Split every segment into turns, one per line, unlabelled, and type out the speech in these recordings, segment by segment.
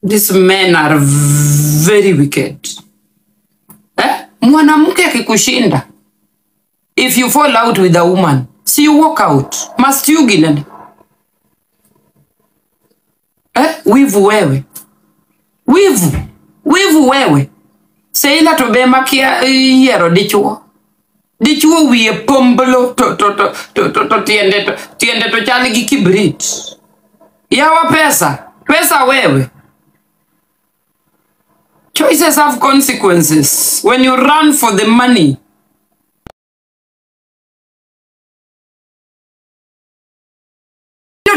These men are very wicked. Mwanamke akikushinda, if you fall out with a woman, see you walk out. Must you ginen? Wivu wewe. Wivu wewe. Sheila to be makia yero dichuo. Dichuo wiye pombolo to tiende to chali gi kibrit. Yawa pesa wewe. Choices have consequences. When you run for the money,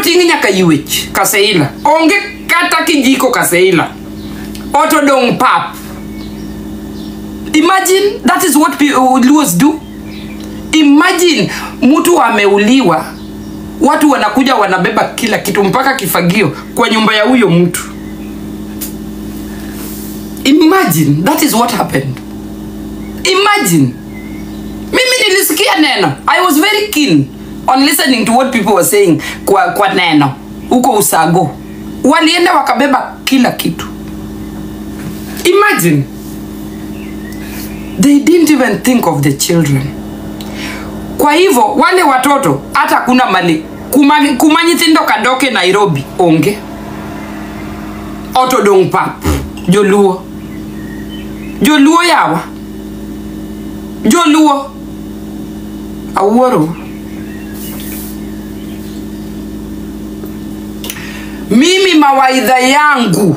tingi nyaka yuech ka Sheila. Onge kata kijiko ka Sheila. Auto dong pap. Imagine that is what Luos do. Imagine mtu ameuliwa, watu wanakuja wanabeba kila kitu mpaka kifagio kwa nyumba ya huyo mtu. Imagine that is what happened. Imagine. Mimi nilisikia neno. I was very keen on listening to what people were saying kwa neno uko Usago. Walienda wakabeba kila kitu. Imagine. They didn't even think of the children. Kwa hivyo wale watoto hata kuna mali kumanyithindo kadoke Nairobi onge. Otodong pap. Joluo yawa. Joluo. Aworo. Mimi mawaidha yangu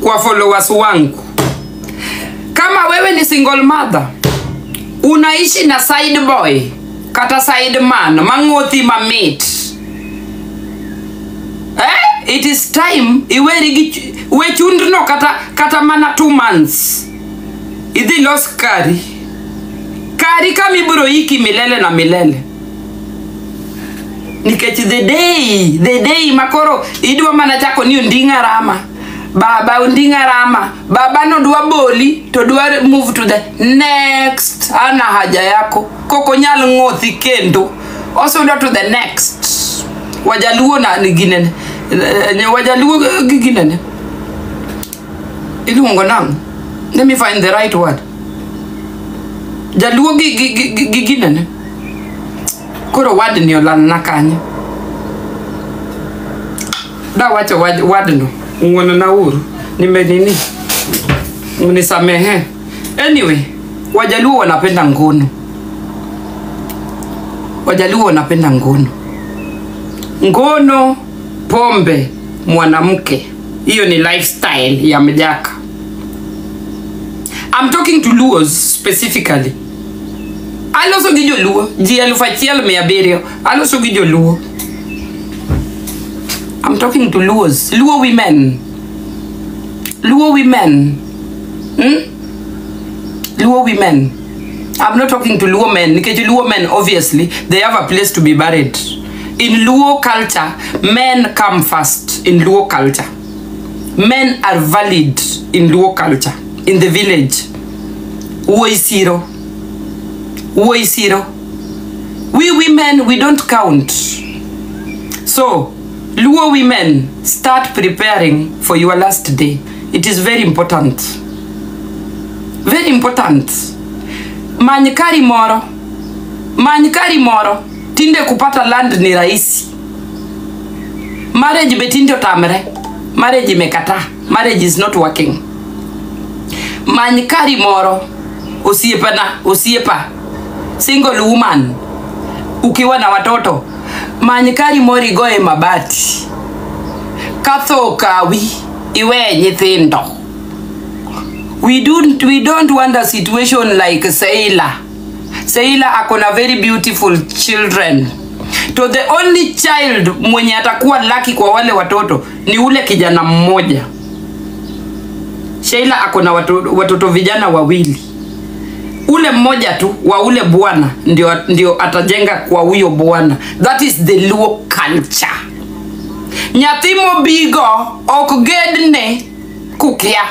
kwa followers wangu, kama wewe ni single mother, unaishi na side boy kata side man mangothi mamit, it is time iwerigi wechundno kata mana 2 months idhi los kari kama ibro iki milele na milele. Nikech the day makoro idwa mana chako ni undinga rama. Baba undinga rama. Baba no dwa boli to dwa move to the next. Ana haja yako. Koko nyal ngothi kendo. Also to the next. Wajaluo na ginene. Wajaluo ginene. Ilungo nang. Let me find the right word. Jaluo ginene. Koro wad ni olan nakanya. Da wacha wad no. Unwana na uru. Nimenini. Unisamehe. Anyway. Wajaluo wanapenda ngono. Wajaluo wanapenda ngono. Ngono, pombe, mwanamke. Hiyo ni lifestyle ya mjaka. I'm talking to Luos specifically. Aloso gijo luo. Jialufachiel meaberio. Aloso gijo luo. I'm talking to Luos. Luo women. Luo women. Luo women. I'm not talking to Luo men. Because Luo men, obviously, they have a place to be buried. In Luo culture, men come first. In Luo culture. Men are valid in Luo culture. In the village. Uoisiro. We women, we don't count. So, Luo women, start preparing for your last day. It is very important. Very important. Manyikari moro. Tinde kupata land ni rahisi. Marriage betinde tamre. Marriage imekata. Marriage is not working. Manyikari moro. Osiepa. Single woman. Ukiwa na watoto. Manyikari mori goe mabati. Katho kawi. Iwe nyithindo. We don't want a situation like Sheila. Sheila akona very beautiful children. To the only child mwenye atakuwa lucky kwa wale watoto ni ule kijana mmoja. Sheila akona watoto vijana wawili. Ule mmoja tu wa ule bwana ndio atajenga kwa huyo bwana. That is the Luo culture. Nyathimo bigo okgedne kukia.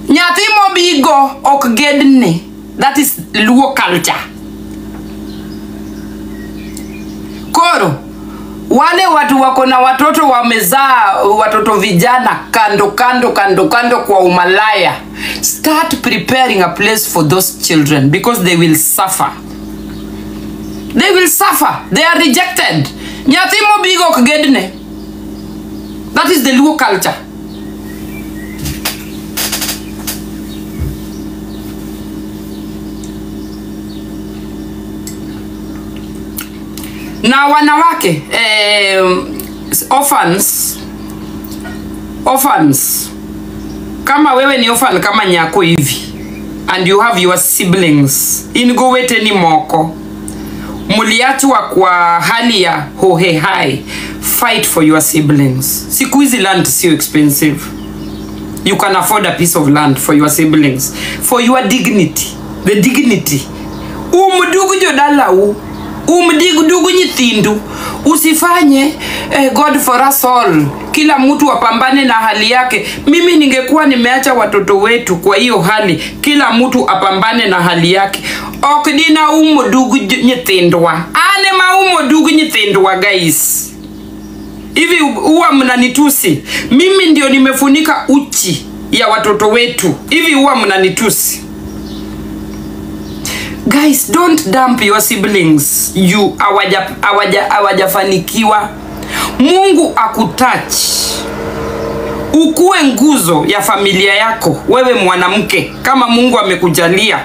Nyathimo bigo okgedne. That is Luo culture. Koro Wale watu wako na watoto wamezaa watoto vijana kando kwa umalaya. Start preparing a place for those children because they will suffer. They will suffer. They are rejected. Nyathimo bigo kgedne. That is the Luo culture. Na wanawake orphans kama wewe ni orphan kama Nyako hivi and you have your siblings ingoweteni moko muliachwa kwa hali ya hohehai, fight for your siblings. Siku hizi land sio expensive. You can afford a piece of land for your siblings, for your dignity, the dignity. Umudugu jodala umdugu nyithindu. Usifanye God for us all. Kila mtu apambane na hali yake. Mimi ningekuwa nimeacha watoto wetu kwa hiyo hali. Kila mtu apambane na hali yake. Okdina umudugu nyithindwa. Ane umudugu nyithindwa guys. Hivi huwa mnanitusi. Mimi ndio nimefunika uchi ya watoto wetu. Hivi huwa mnanitusi. Guys, don't dump your siblings. You awajafanikiwa. Mungu akutouch. Ukue nguzo ya familia yako. Wewe mwanamke kama Mungu amekujalia.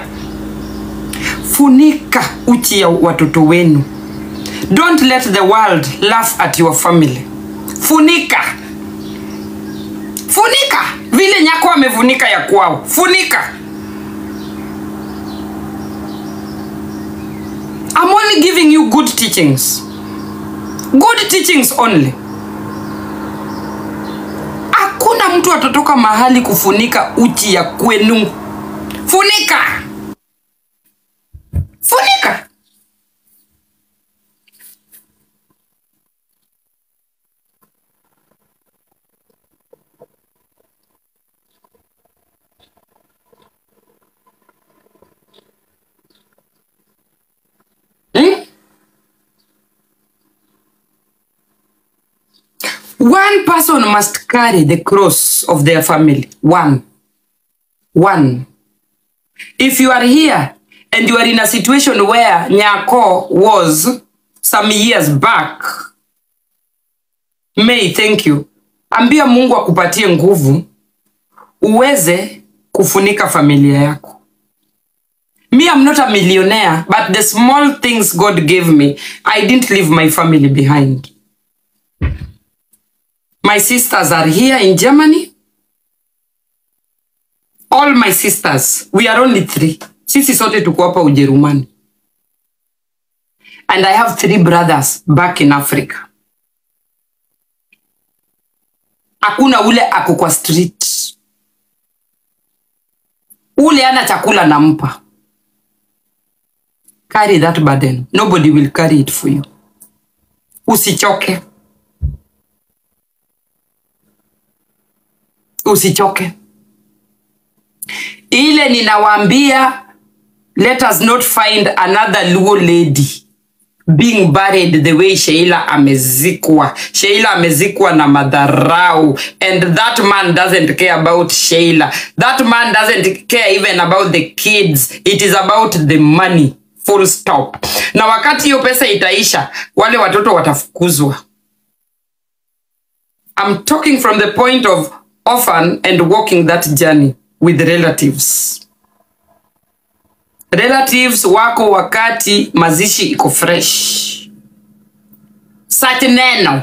Funika uchi ya watoto wenu. Don't let the world laugh at your family. Funika. Funika. Vile Nyako amefunika ya kwao. Funika. I'm only giving you good teachings. Good teachings only. Hakuna mtu atotoka mahali kufunika uchi ya kwenu. Funika. Funika. One person must carry the cross of their family. One. If you are here and you are in a situation where Nyako was some years back, May, thank you. Ambia Mungu akupatie nguvu uweze kufunika familia yako. Me, I'm not a millionaire, but the small things God gave me, I didn't leave my family behind. My sisters are here in Germany. All my sisters, we are only 3. Sisi sote tuko hapa Ujerumani. And I have 3 brothers back in Africa. Hakuna ule ako kwa street. Ule ana chakula nampa. Carry that burden. Nobody will carry it for you. Usichoke. Usichoke. Ile ninawaambia, let us not find another Luo lady being buried the way Sheila amezikwa. Sheila amezikwa na madharau. And that man doesn't care about Sheila. That man doesn't care even about the kids. It is about the money. Full stop. Na wakati hiyo pesa itaisha, wale watoto watafukuzwa. I'm talking from the point of orphan and walking that journey with relatives. Relatives wako wakati mazishi iko fresh. Such neno.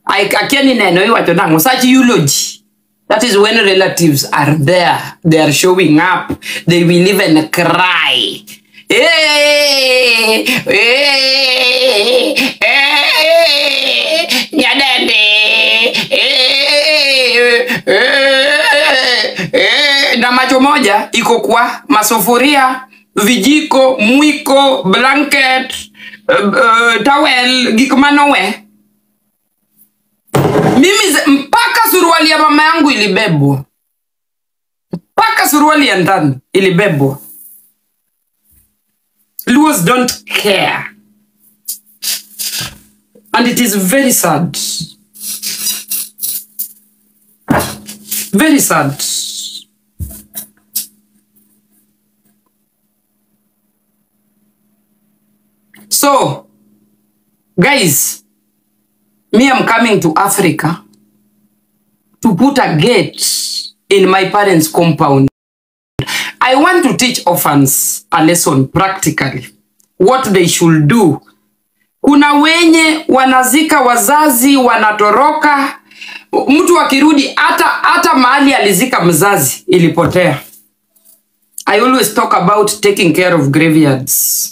Akiani neno yu watu nango. Such eulogy. That is when relatives are there. They are showing up. They will even cry. Nyadende. Na macho moja iko kwa masufuria, vijiko, mwiko, blanket, towel, gikmanowe. Mimi mpaka suruali ya mama yangu ilibebwa. Mpaka suruali ya ndani ilibebwa. Luos don't care. And it is very sad. Very sad. So, guys, me, I'm coming to Africa to put a gate in my parents' compound. I want to teach orphans a lesson practically, what they should do. Kuna wenye wanazika wazazi, wanatoroka, mtu akirudi hata mahali alizika mzazi ilipotea. I always talk about taking care of graveyards.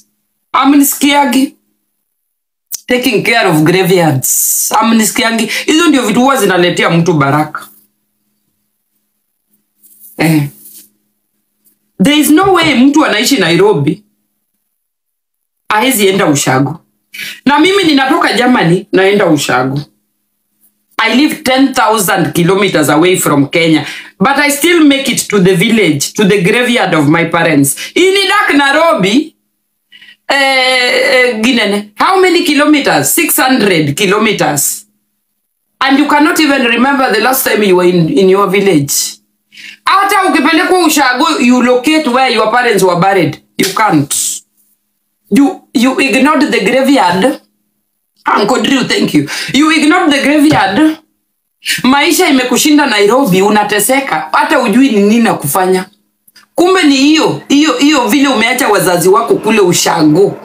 Amnisikiagi? Taking care of graveyards. Amnisikiagi? Hizo ndio vitu huwa zinaletea mtu baraka. There is no way mtu anaishi Nairobi haezi enda ushago. Na mimi ninatoka Germany naenda ushago. I live 10,000 kilometers away from Kenya, but I still make it to the village, to the graveyard of my parents. Inidak Nairobi, Ginene, how many kilometers? 600 kilometers. And you cannot even remember the last time you were in your village. Ata ukipelekwa ushago, you locate where your parents were buried. You can't. You ignored the graveyard. Uncle Drew, thank you. You ignored the graveyard. Maisha imekushinda Nairobi, unateseka. Hata ujui ni nini kufanya. Kumbe ni hiyo vile umeacha wazazi wako kule ushago.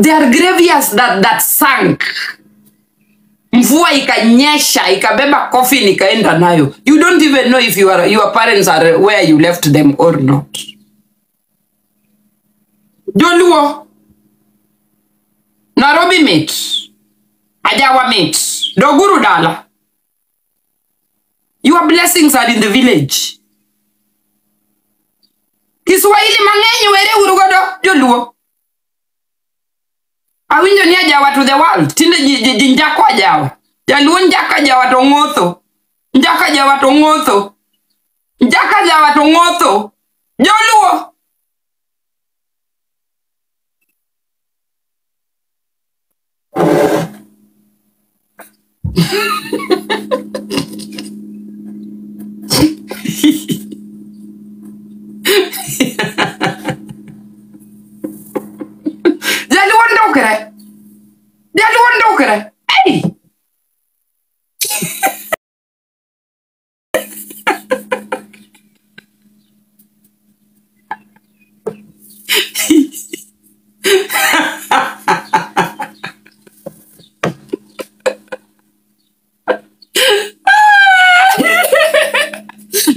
There are graveyards that sank. Mvua ikanyesha, ikabeba coffin ikaenda nayo. You don't even know if your parents are where you left them or not. Joluo. Nairobi meet. Ajawa meet. Doguru dala. Your blessings are in the village. Kiswahili mangenyu were urugodo. Joluo. Awinjo ni ajawa to the world. Tinde jinjako ajawa. Jaluo njaka jawa to ngotho. Njaka jawa to ngotho. Njaka jawa to ngotho. Joluo. Jaluondokere. Hey!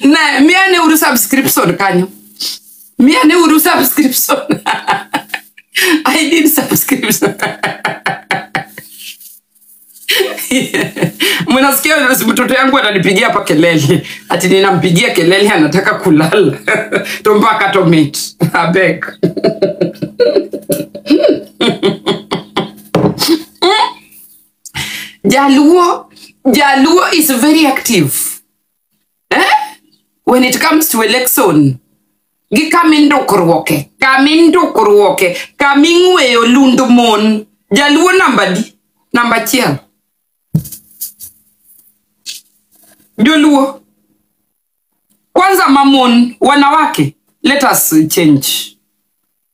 Ne, mia ne uru subscription kanyo. Mia ne uru subscription. I need subscription. Mnasikia mtoto yangu ananipigia hapa kelele. Ati ninampigia kelele anataka kulala. Tombaka tomate. Abeg. Jaluo is very active. When it comes to election. Gikamindo kurwoke. Kamingweyo lundu mon. Jaluo number chiel. Joluo. Kwanza mamon, wanawake. Let us change.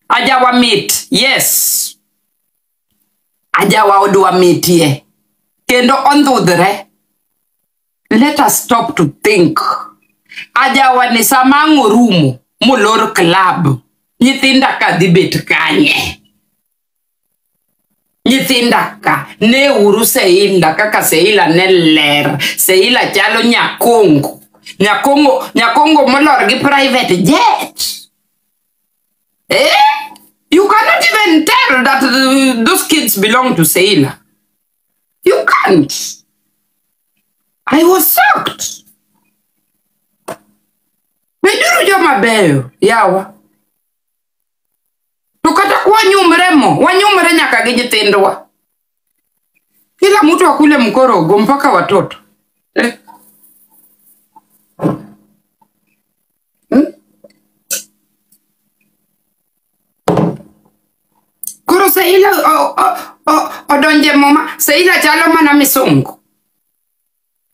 Ajawa meet. Yes. Ajawa odwa meet ye. Kendo ondhudre. Let us stop to think. Ajawa ni samango rumo. Molor club. Nyithinda ka dhibet kanye. Nyithinda ka ne uru Sheila kaka Sheila ne ler. Sheila chalo Nyakongo. Nyakongo molor gi private jet. You cannot even tell that those kids belong to Sheila. You can't. I was shocked. Meduru jo mabeyo, yawa. Tukata kuwa nyumremo, wanyumre nyaka gi nyithindwa. Kila mtu akule mkorogo mpaka watoto. Koro Sheila, odonje moma Sheila chalo mana misungu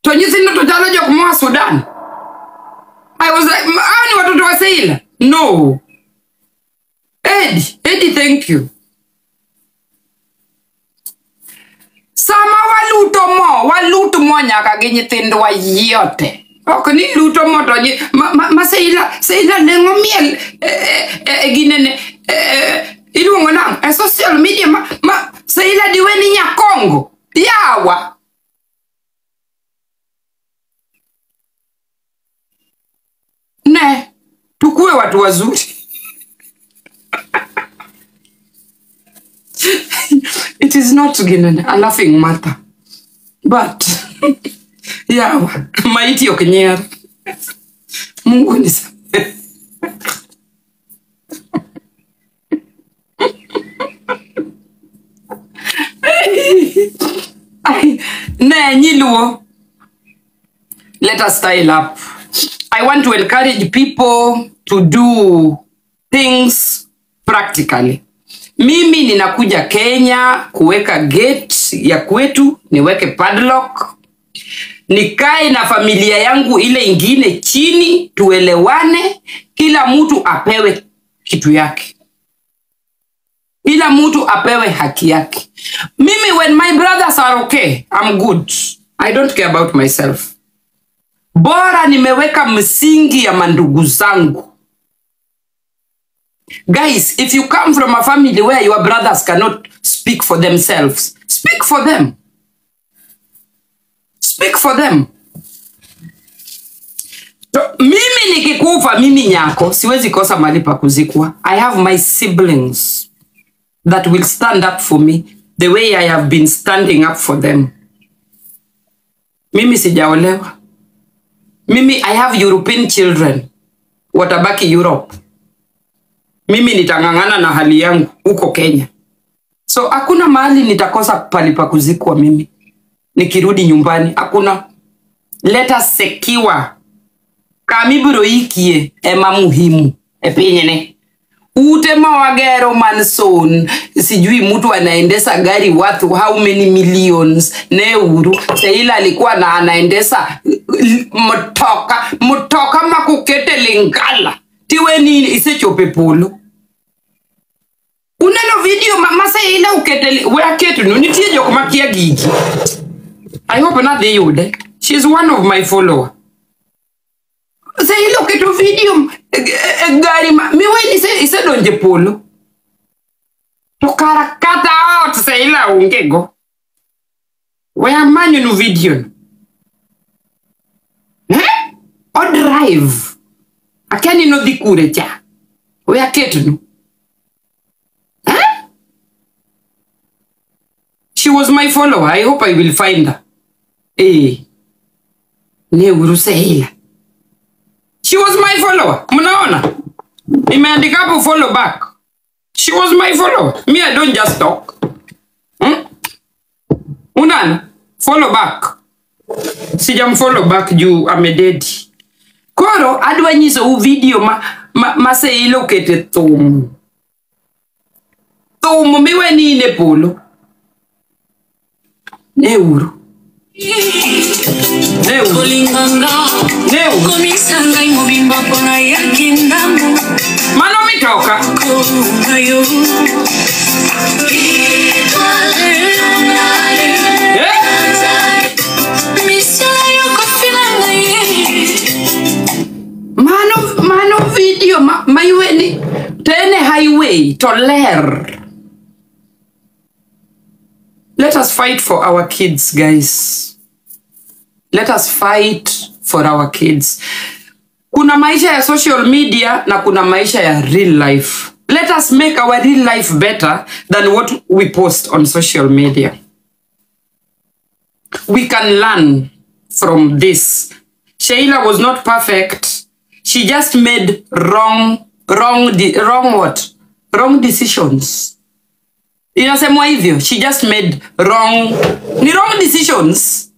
to nyithindo to chalo jok moa Sudan. I was like, ni watoto wa Sheila? No. Eddie, thank you. Sama waluto mo nyaka gi nyithindwa yote. Ok ni luto mo to ma Sheila lengo miel ginene iluongo nang social media ma Sheila diweni nyakongo yawa. Ne tukue watu wazuri. It is not a laughing matter, but yawa maiti oknyer Mungu nisamehe. Ne nyiluo, let us style up. I want to encourage people to do things practically. Mimi ninakuja Kenya kuweka gate ya kwetu, niweke padlock. Nikae na familia yangu ile ingine chini, tuelewane, kila mtu apewe kitu yake. Kila mtu apewe haki yake. Mimi when my brothers are okay, I'm good. I don't care about myself. Bora nimeweka msingi ya mandugu zangu. Guys, if you come from a family where your brothers cannot speak for themselves, speak for them. Speak for them. So, mimi nikikufa, mimi Nyako, siwezi kosa mahali pa kuzikwa. I have my siblings that will stand up for me the way I have been standing up for them. Mimi sijaolewa. Mimi, I have European children. Watabaki Europe. Mimi nitangangana na hali yangu huko Kenya. So, hakuna mahali nitakosa palipa kuzikwa mimi. Nikirudi nyumbani, hakuna. Let us secure. Kamiburo ikie, ema muhimu. Epenyene. Utema wagero manson. Sijui mtu anaendesa gari worth how many millions. Ne uru. Sheila alikuwa na anaendesa mutoka makukete lingala. Tiwe nini isechope polo. Uneno video Sheila ukete wea ketu nunitie joko makia gigi. I hope not they would. She's one of my followers. Sheila uketu video gari miweni ise donje polo. Tukara kata out Sheila ungego. Wea manyu nu video. O drive. Akeni no dikure cha. Wea ketu nu. She was my follower. I hope I will find her. Ne uru Sheila. She was my follower. Mnaona? Nimeandika hapo follow back. She was my follower. Me, I don't just talk. Unana? Follow back. Sijam follow back juu amededi. Koro, adwa nyiso u video ma Sheila ukete thumu. Thumu miwe ni ine polo. Ne uru. Mano mitoka. Mano video mayweni tene highway to ler. Let us fight for our kids, guys. Let us fight for our kids. Kuna maisha ya social media na kuna maisha ya real life. Let us make our real life better than what we post on social media. We can learn from this. Sheila was not perfect. She just made wrong decisions. Inasemwa hivyo. She just made wrong decisions.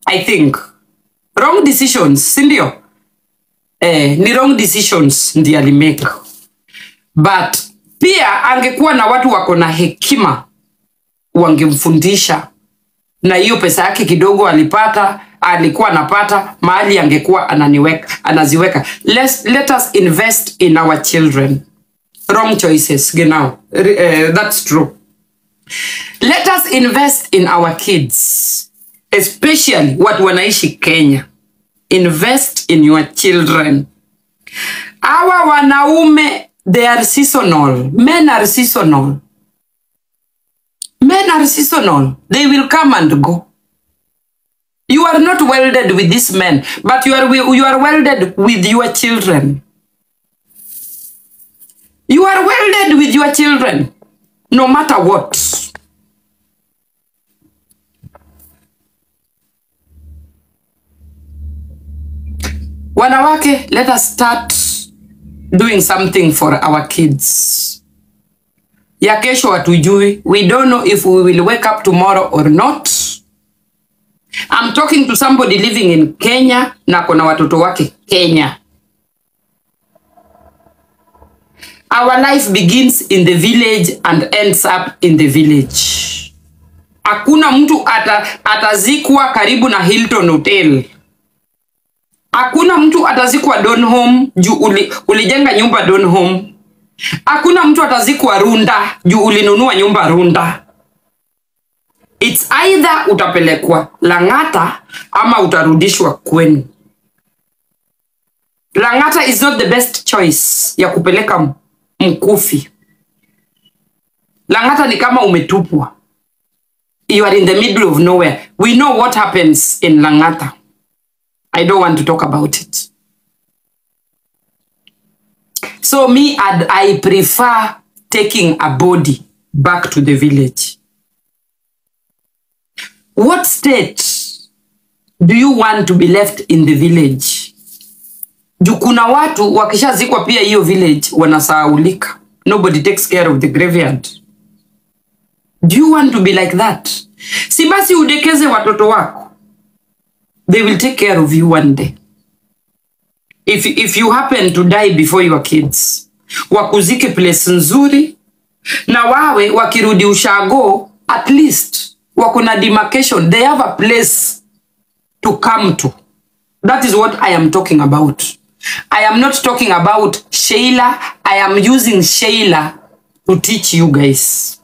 I think. Wrong decisions. Sindio? Ni wrong decisions ndi alimake. But pia angekuwa na watu wako na hekima wangemfundisha, na hiyo pesa yake kidogo alikuwa anapata mahali angekuwa anaziweka. Let us invest in our children. Wrong choices, genau. That's true. Let us invest in our kids, especially watu wanaishi Kenya. Invest in your children. Hawa wanaume, they are seasonal. Men are seasonal. Men are seasonal. They will come and go. You are not welded with these men, but you are welded with your children. You are welded with your children, no matter what. Wanawake, let us start doing something for our kids. Ya kesho hatujui. We don't know if we will wake up tomorrow or not. I'm talking to somebody living in Kenya na kona watoto wake Kenya. Our life begins in the village and ends up in the village. Hakuna mtu atazikwa karibu na Hilton Hotel. Hakuna mtu atazikwa Donholm juu ulijenga nyumba Donholm. Hakuna mtu atazikwa Runda juu ulinunua nyumba Runda. It's either utapelekwa Lang'ata ama utarudishwa kwenu. Lang'ata is not the best choice ya kupeleka mkufi. Lang'ata ni kama umetupwa. You are in the middle of nowhere. We know what happens in Lang'ata. I don't want to talk about it. So me, I prefer taking a body back to the village. What state do you want to be left in the village? Juu kuna watu wakishazikwa pia hiyo village wanasahaulika. Nobody takes care of the graveyard. Do you want to be like that? Si basi udekeze watoto wako. They will take care of you one day. If you happen to die before your kids, wakuzike place nzuri, na wawe wakirudi ushago, at least wakuna demarcation. They have a place to come to. That is what I am talking about. I am not talking about Sheila. I am using Sheila to teach you guys.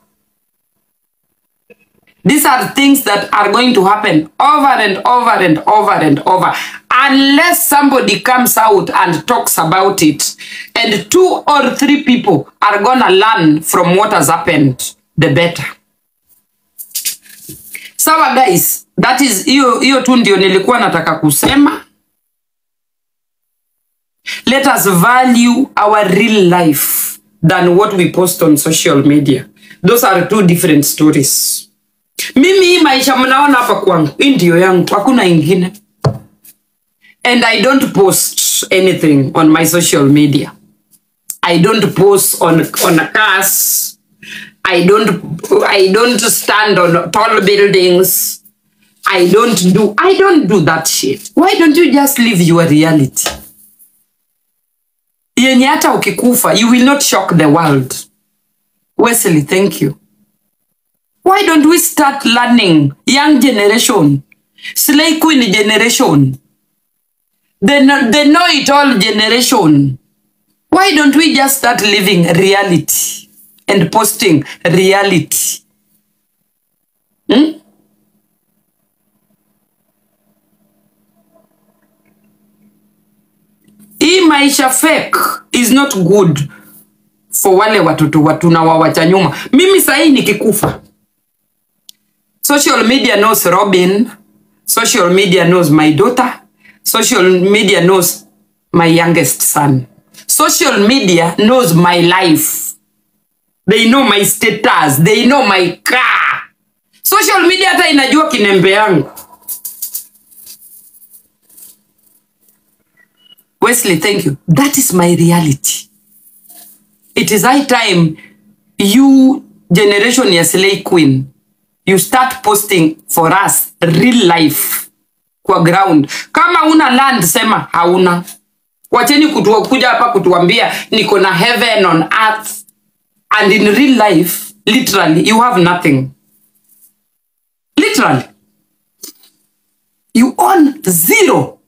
These are things that are going to happen over and over and over and over. Unless somebody comes out and talks about it. And 2 or 3 people are gonna learn from what has happened, the better. Sawa guys, that is hiyo tu ndio nilikuwa nataka kusema. Let us value our real life than what we post on social media. Those are 2 different stories. Mimi maisha mnaona hapa kwangu, ndio yangu, hakuna ingine. And I don't post anything on my social media. I don't post on a cars. I don't stand on tall buildings. I don't do that shit. Why don't you just live your reality? Yenye hata ukikufa, you will not shock the world. Wesley, thank you. Why don't we start learning? Young generation, Slay Queen generation, the know-it-all generation. Why don't we just start living reality and posting reality? Hii maisha fake is not good for wale watu na wawacha nyuma. Mimi sahi nikikufa, social media knows Robin. Social media knows my daughter. Social media knows my youngest son. Social media knows my life. They know my status. They know my car. Social media hata inajua kinembe yangu. Wesley, thank you. That is my reality. It is high time you, generation ya Slay Queen, you start posting for us real life kwa ground. Kama una land, sema hauna. Wacheni kuja hapa kutuambia niko na heaven on earth, and in real life literally you have nothing. Literally. You own 0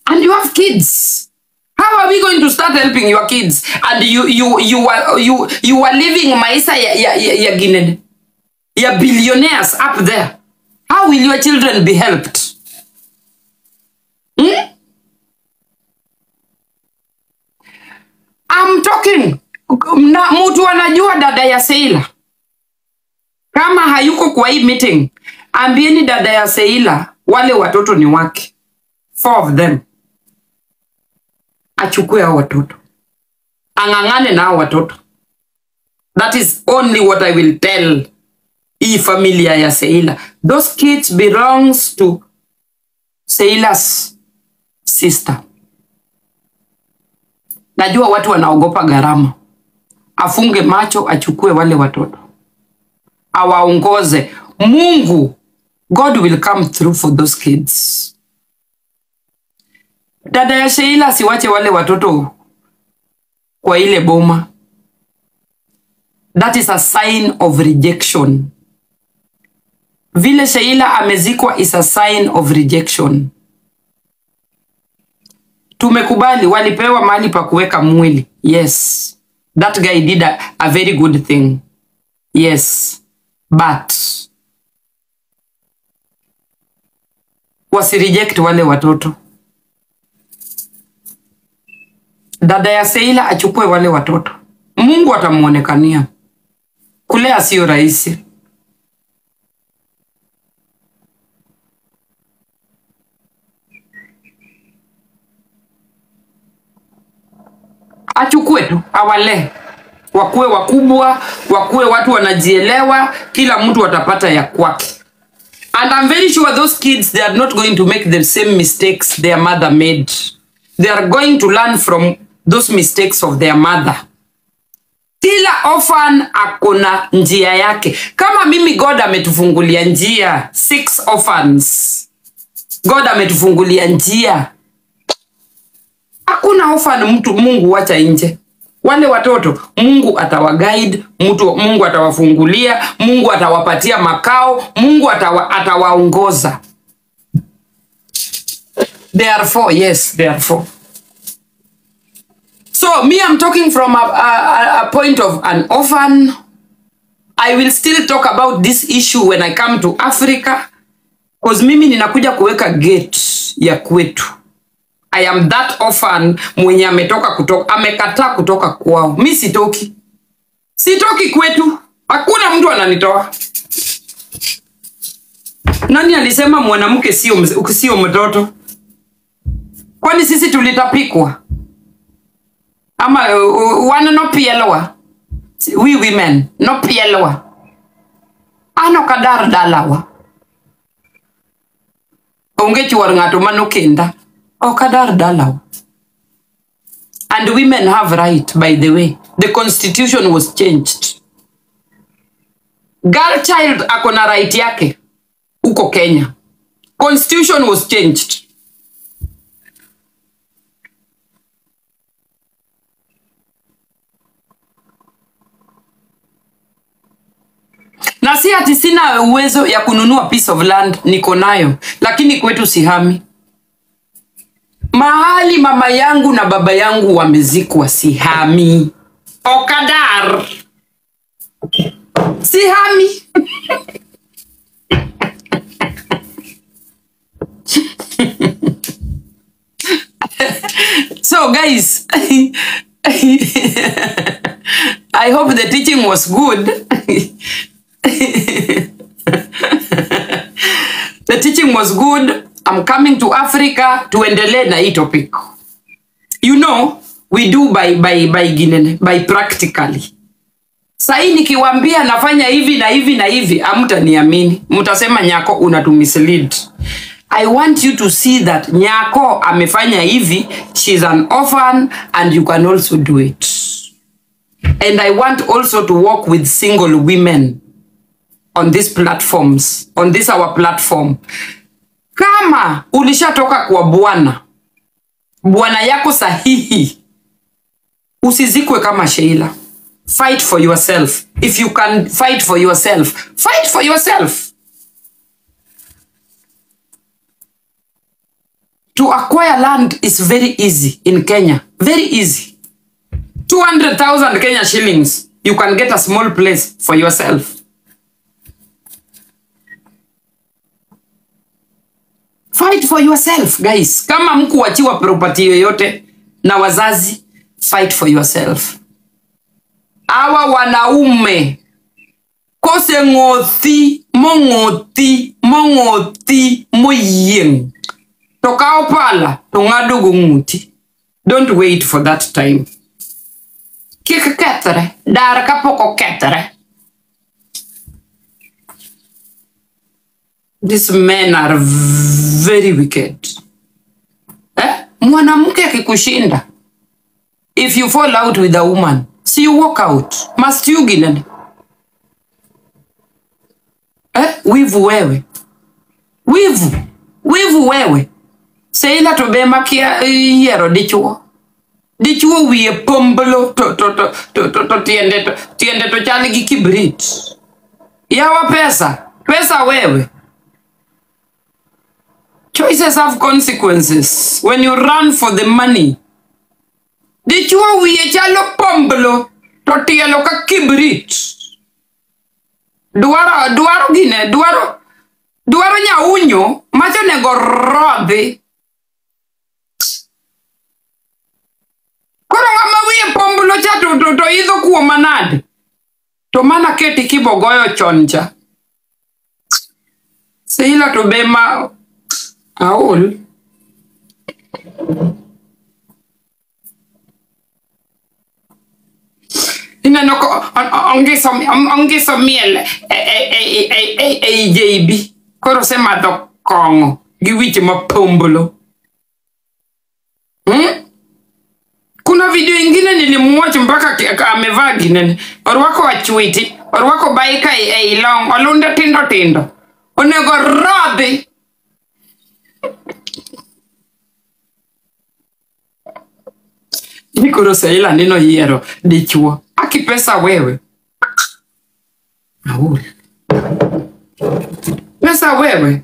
and you have kids. How are we going to start helping your kids? And you are living maisha ya Guinea, ya billionaires up there. How will your children be helped? I'm talking na mtu anajua dada ya Sheila. Kama hayuko kwa hii meeting, ambieni dada ya Sheila wale watoto ni wake. 4 of them. Achukue hao watoto. Angangane na hao watoto. That is only what I will tell hii familia ya Sheila. Those kids belongs to Sheila'S sister. Najua watu wanaogopa gharama. Afunge macho, achukue wale watoto. Awaongoze. Mungu, God will come through for those kids. Dada ya Sheila siwache wale watoto kwa ile boma. That is a sign of rejection. Vile Sheila amezikwa is a sign of rejection. Tumekubali walipewa mahali pa kuweka mwili. Yes. That guy did a very good thing. Yes. But wasireject wale watoto. Dada ya Sheila achukue wale watoto. Mungu atamuonekania. Kulea sio rahisi. Achukue tu, awale. Wakue wakubwa, wakue watu wanajielewa, kila mtu atapata ya kwake. And I'm very sure those kids, they are not going to make the same mistakes their mother made. They are going to learn from those mistakes of their mother. Kila orphan akona njia yake. Kama mimi God ametufungulia njia, 6 orphans. God ametufungulia njia. Hakuna orphan Mungu wacha nje. Wale watoto Mungu atawaguide, Mungu atawafungulia, Mungu atawapatia makao, Mungu atawaongoza. Therefore, yes, therefore. So me, I'm talking from a point of an orphan. I will still talk about this issue when I come to Africa. Because mimi ninakuja kuweka gate ya kwetu. I am that orphan mwenye amekataa kutoka kwao. Mi sitoki. Sitoki kwetu. Hakuna mtu ananitoa. Nani alisema mwanamke sio mtoto? Kwani sisi tulitapikwa? Ama wana no pielewa. We women no pielewa. Ano kadar dalawa. Onge chuar ngato manokenda. O kadar dalawa. And women have right, by the way. The constitution was changed. Girl child akona right yake. Uko Kenya. Constitution was changed. Na si ati sina uwezo ya kununua piece of land, niko nayo, lakini kwetu sihami. Mahali mama yangu na baba yangu wamezikwa sihami. Okadar. Sihami. So guys, I hope the teaching was good. The teaching was good. I'm coming to Africa to endelea na hii topic. You know, we do by practically. Sahi nikiwaambia nafanya hivi na hivi na hivi, hamtaniamini. Mtasema Nyako unatumislead. I want you to see that Nyako amefanya hivi, she's an orphan and you can also do it. And I want also to work with single women on these platforms, on this our platform. Kama ulishatoka kwa bwana yako sahihi, usizikwe kama Sheila. Fight for yourself. If you can fight for yourself, fight for yourself. To acquire land is very easy in Kenya. Very easy. 200,000 Kenya shillings. You can get a small place for yourself. Fight for yourself, guys. Kama mku wachiwa property yoyote na wazazi, fight for yourself. Awa wanaume kose mongoti moyeng. Toka opala, tongado gunguti. Don't wait for that time. Kika ketere, dara kapoko ketere. These men are very wicked. Mwanamke akikushinda. If you fall out with a woman, see you walk out. Must you ginani? Wivu wewe. Wivu wewe. Seila tobema kia yero dichuo. Dichuo wiye pombolo to tiende to chali kibrit. Yawa pesa. Pesa wewe. Choices have consequences. When you run for the money. Dichuo wiye chalo pombolo to tielo ka kibrit. Duaro gine, duaro nyaunyo, macho nego rodhi. Koro ngama wiye pombolo cha to idho kuo manade. To mana keti kibogoyo choncha. Seila to bema aol. Inanoko ongiso miel JB koro sema do kongo giwiche mapombolo. Kuna video ingine nilimuwatch mpaka amevaa ginene orwako wachwiti orwako baika long olunde tindo onego rodhi. Nikoro Seila nino yiero dichuo. Aki pesa wewe. Aul. Pesa wewe.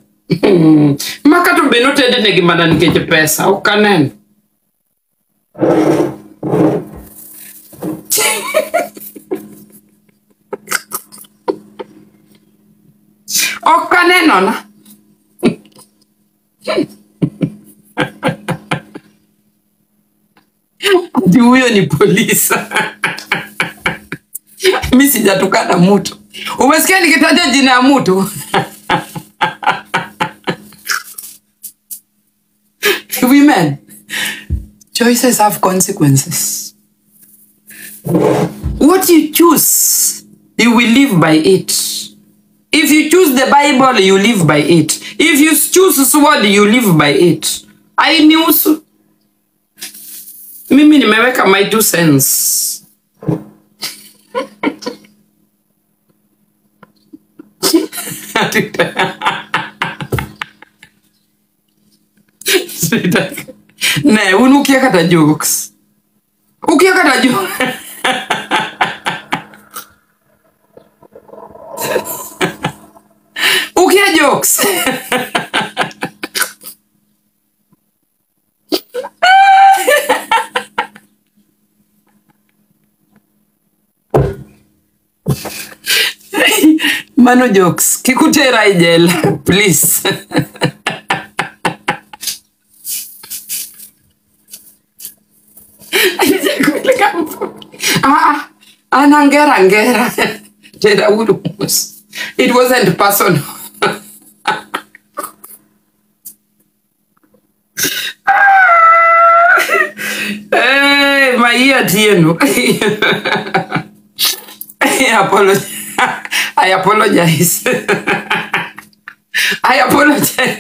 Makato benote ede negimada nikeje pesa. Ukanen. Ukanen ona. Huyo ni polisi. Mimi sijatukana mtu. Umesikia nikitaja jina ya mtu? Women, choices have consequences. What you choose, you will live by it. If you choose the Bible, you live by it. If you choose sword, you live by it. I knew so. Mimi nimeweka my 2 cents. Ne, unukia kata jokes. Ukia kata jokes. Ukia jokes. Mano jokes. Kikutera ijela, please. Angera. Tera urumus. It wasn't personal. Hey, my ear, Tieno. I apologize. I apologize.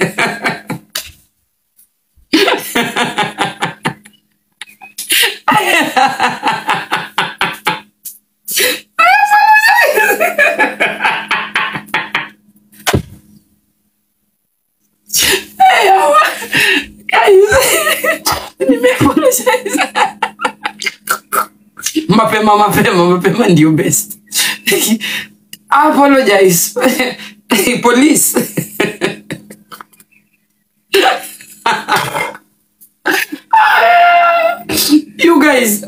Mapema ndio best. I apologize. Police. Guys,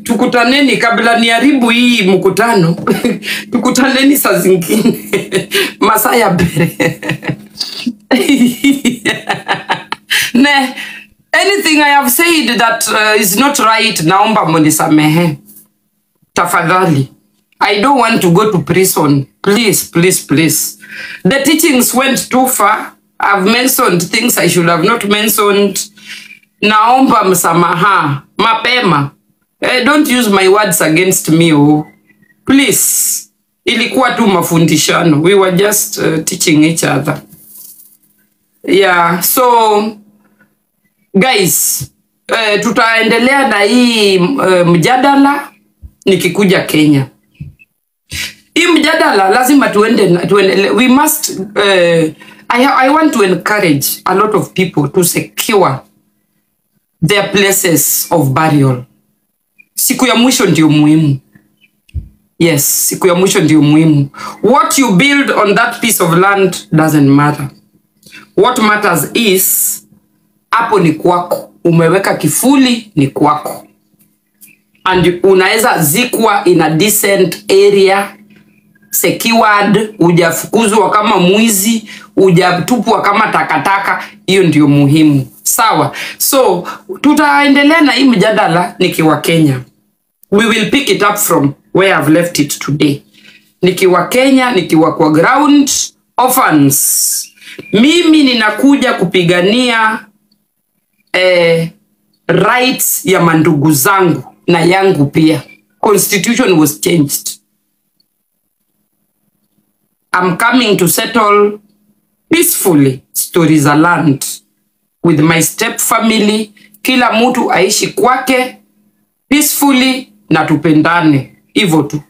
tukutaneni kabla niharibu hii mkutano. Tukutaneni saa zingine. Masaa ya bere. Ne, anything I have said that is not right, naomba munisamehe. Tafadhali. I don't want to go to prison. Please, please, please. The teachings went too far. I've mentioned things I should have not mentioned. Naomba msamaha. Mapema. Don't use my words against me. Oh. Please. Ilikuwa tu mafundishano. We were just teaching each other. Yeah, so guys, tutaendelea na hii mjadala nikikuja Kenya. Hii mjadala lazima tuende. We must I want to encourage a lot of people to secure their places of burial. Siku ya mwisho ndio muhimu. Yes, siku ya mwisho ndio muhimu. What you build on that piece of land doesn't matter. What matters is hapo ni kwako. Umeweka kifuli ni kwako. And unaweza zikwa in a decent area, secured, hujafukuzwa kama mwizi, hujatupwa kama takataka. Hiyo ndio muhimu. Sawa. So tutaendelea na hii mjadala nikiwa Kenya. We will pick it up from where I've left it today. Nikiwa Kenya, nikiwa kwa ground, orphans. Mimi ninakuja kupigania rights ya mandugu zangu na yangu pia. Constitution was changed. I'm coming to settle peacefully stories za land with my step family. Kila mtu aishi kwake peacefully na tupendane. Hivyo tu.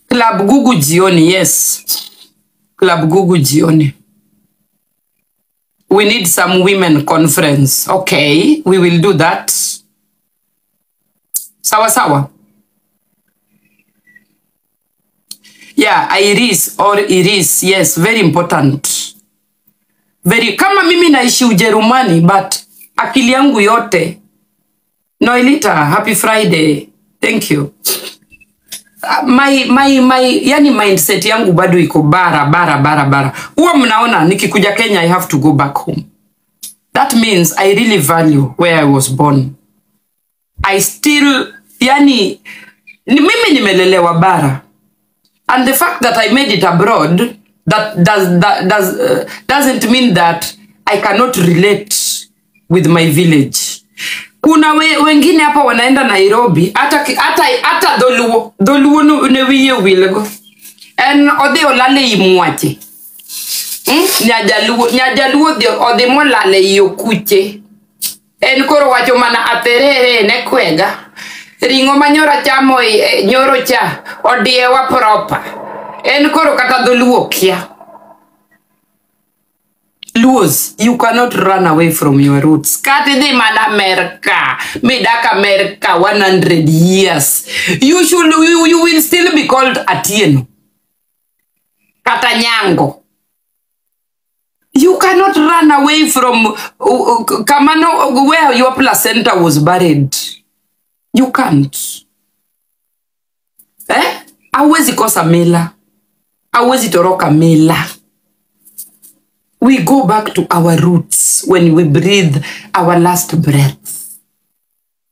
Club Gugu jioni, yes. Club Gugu jioni. We need some women conference. Okay, we will do that. Sawa sawa. Yeah, Iris or Iris. Yes, very important. Very. Kama mimi naishi Ujerumani, but akili yangu yote. Noelita, happy Friday. Thank you. Yani mindset yangu bado iko bara. Huwa mnaona nikikuja Kenya I have to go back home. That means I really value where I was born. I still, yani, mimi nimelelewa bara. And the fact that I made it abroad, that doesn't mean that I cannot relate with my village. Kuna wengine hapa wanaenda Nairobi, hata doluo newiye wilego. En ode olale imwache. Nyajaluo ode molale yokuche. En koro wacho mana aterere ne kwega. Ringo manyora chamo nyoro cha odiewa proper. En koro kata doluo kia. Luos, you cannot run away from your roots. Kati di mana America. Midaka America 100 years. You will still be called Atieno. Kata Nyango. You cannot run away from Kamano, where your placenta was buried. You can't. Hawezi kosa mila. Hawezi toroka mila. We go back to our roots when we breathe our last breath.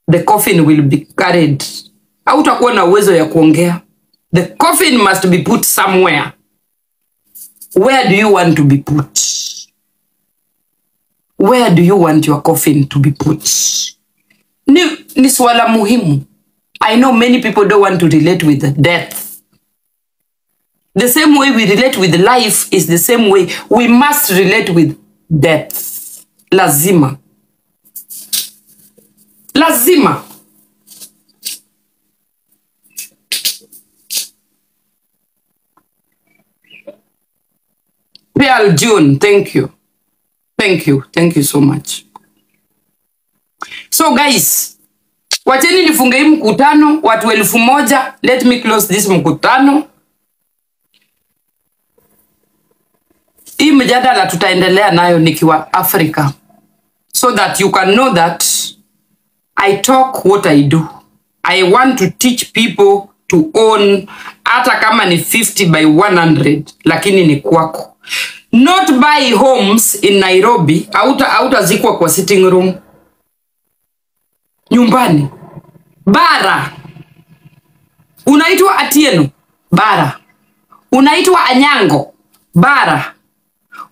The coffin will be carried. Hautakuwa na uwezo ya kuongea. The coffin must be put somewhere. Where do you want to be put? Where do you want your coffin to be put? Ni swala muhimu. I know many people don't want to relate with death. The same way we relate with life is the same way we must relate with death. Lazima. Lazima. Pearl June, thank you. Thank you. Thank you so much. So guys, wacheni nifunge hii mkutano, watu 1000. Let me close this mkutano. Hii mjadala tutaendelea nayo nikiwa Africa. So that you can know that I talk what I do. I want to teach people to own hata kama ni 50 by 100 lakini ni kwako. Not buy homes in Nairobi, hautazikwa kwa sitting room. Nyumbani. Bara. Unaitwa Atieno. Bara. Unaitwa Anyango. Bara.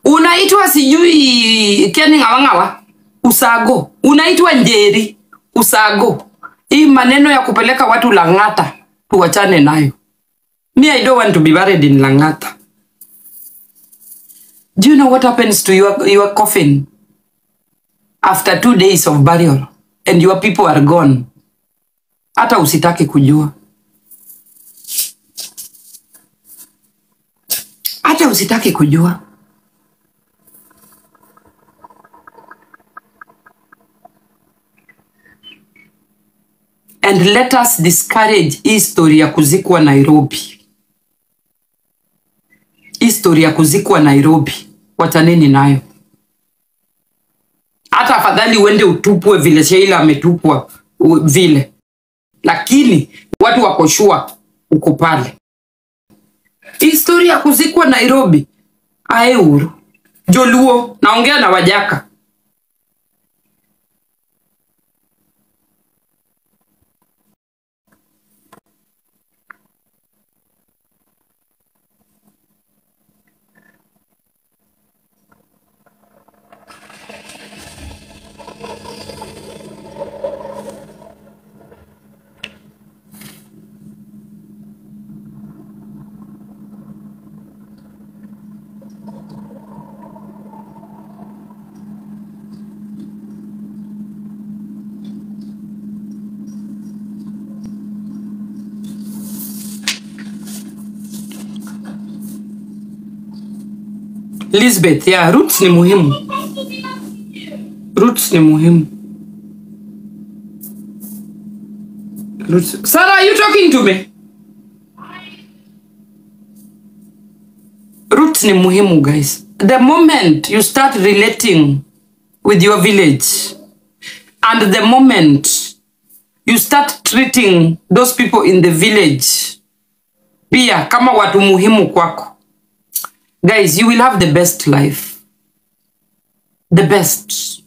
Unaitwa sijui Keni Ngawangawa. Usago. Unaitwa Njeri. Usago. Hii maneno ya kupeleka watu Lang'ata tuwachane nayo. Me, I don't want to be buried in Lang'ata. Do you know what happens to your coffin after 2 days of burial and your people are gone? Hata usitaki kujua. Hata usitaki kujua. And let us discourage history ya kuzikwa Nairobi. History ya kuzikwa Nairobi. Wataneni nayo. Hata afadhali uende utupwe vile Sheila ametupwa vile. Lakini watu wako sure uko pale. History ya kuzikwa Nairobi. Aeuru. Joluo. Naongea na Wajaka. Elizabeth, yeah, roots ni muhimu. Roots ni muhimu. Roots. Sarah, are you talking to me? Roots ni muhimu, guys. The moment you start relating with your village and the moment you start treating those people in the village pia kama watu muhimu kwako, guys, you will have the best life. The best.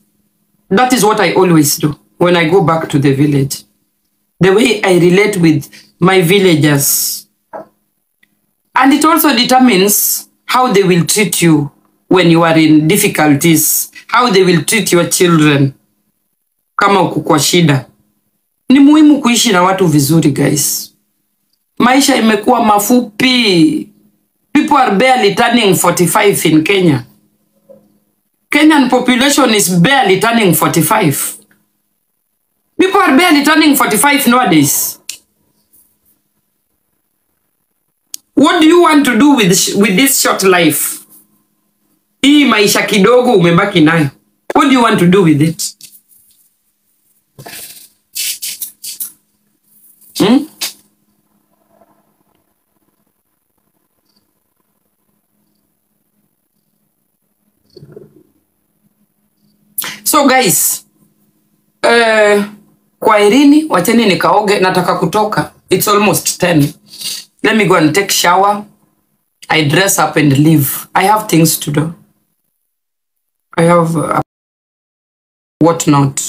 That is what I always do when I go back to the village. The way I relate with my villagers. And it also determines how they will treat you when you are in difficulties. How they will treat your children. Kama uko kwa shida. Ni muhimu kuishi na watu vizuri, guys. Maisha imekuwa mafupi. People are barely turning 45 in Kenya. Kenyan population is barely turning 45. People are barely turning 45 nowadays. What do you want to do with this short life? Hii maisha kidogo umebaki nayo. What do you want to do with it? So guys, kwaherini, wacheni nikaoge, nataka kutoka. It's almost 10. Let me go and take shower. I dress up and leave. I have things to do. I have what not.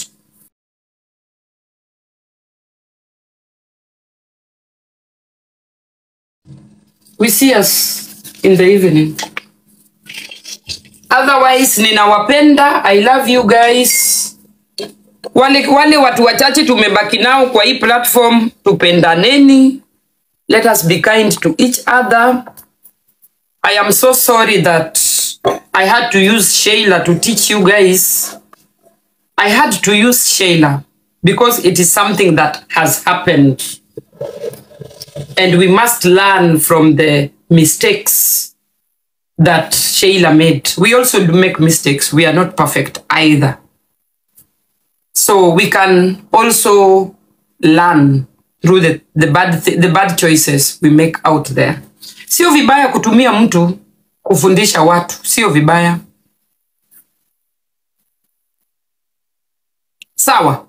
We see us in the evening. Otherwise, ninawapenda. I love you guys. Wale watu wachache tumebaki nao kwa hii platform, tupendaneni. Let us be kind to each other. I am so sorry that I had to use Sheila to teach you guys. I had to use Sheila because it is something that has happened. And we must learn from the mistakes that Sheila made. We also do make mistakes. We are not perfect either. So we can also learn through the bad choices we make out there. Sio vibaya kutumia mtu kufundisha watu. Sio vibaya. Sawa.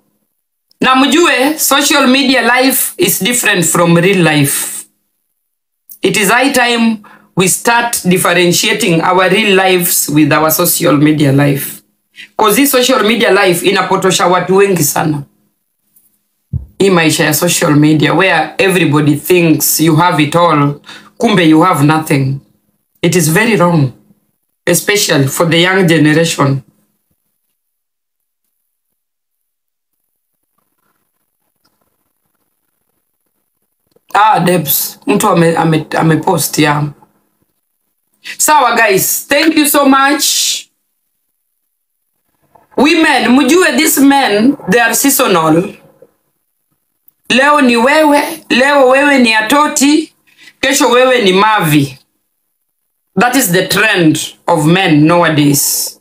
Na mjue, social media life is different from real life. It is high time we start differentiating our real lives with our social media life. Because this social media life inapotosha watu wengi sana. Hii maisha ya social media where everybody thinks you have it all, kumbe you have nothing. It is very wrong, especially for the young generation. Debs, mtu amepost ya. Sawa guys, thank you so much. Women, mjue these men, they are seasonal. Leo ni wewe, leo wewe ni Atoti, kesho wewe ni Mavi. That is the trend of men nowadays.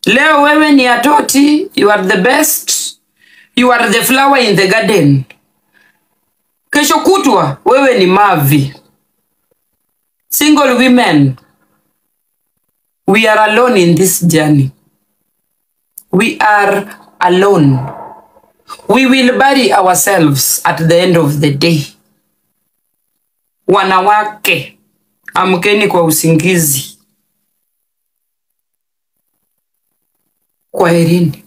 Leo wewe ni Atoti, you are the best. You are the flower in the garden. Kesho kutwa, wewe ni Mavi. Single women, we are alone in this journey. We are alone. We will bury ourselves at the end of the day. Wanawake, amkeni kwa usingizi. Kwaherini.